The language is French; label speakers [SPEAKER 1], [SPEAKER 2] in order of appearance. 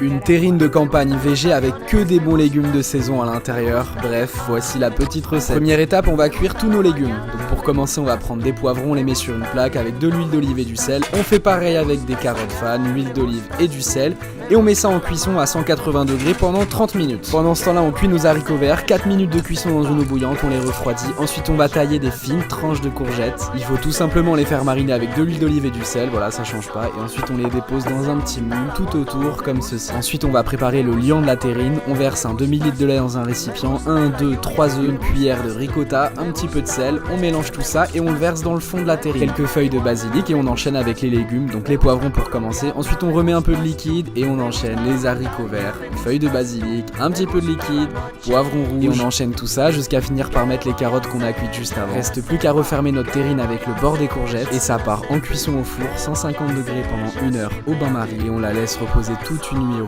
[SPEAKER 1] Une terrine de campagne VG avec que des bons légumes de saison à l'intérieur. Bref, voici la petite recette. Première étape, on va cuire tous nos légumes. Donc pour commencer, on va prendre des poivrons, on les met sur une plaque avec de l'huile d'olive et du sel. On fait pareil avec des carottes fan, l'huile d'olive et du sel. Et on met ça en cuisson à 180 degrés pendant 30 minutes. Pendant ce temps-là, on cuit nos haricots verts. 4 minutes de cuisson dans une eau bouillante, on les refroidit. Ensuite, on va tailler des fines tranches de courgettes. Il faut tout simplement les faire mariner avec de l'huile d'olive et du sel. Voilà, ça change pas. Et ensuite, on les dépose dans un petit moule tout autour comme ceci. Ensuite, on va préparer le liant de la terrine. On verse un demi-litre de lait dans un récipient, 1, 2, 3 œufs, une cuillère de ricotta, un petit peu de sel. On mélange tout ça et on le verse dans le fond de la terrine. Quelques feuilles de basilic et on enchaîne avec les légumes, donc les poivrons pour commencer. Ensuite, on remet un peu de liquide et on enchaîne les haricots verts, feuilles de basilic, un petit peu de liquide, poivrons rouges. Et on enchaîne tout ça jusqu'à finir par mettre les carottes qu'on a cuites juste avant. Reste plus qu'à refermer notre terrine avec le bord des courgettes et ça part en cuisson au four, 150 degrés pendant 1 heure au bain-marie et on la laisse reposer toute une nuit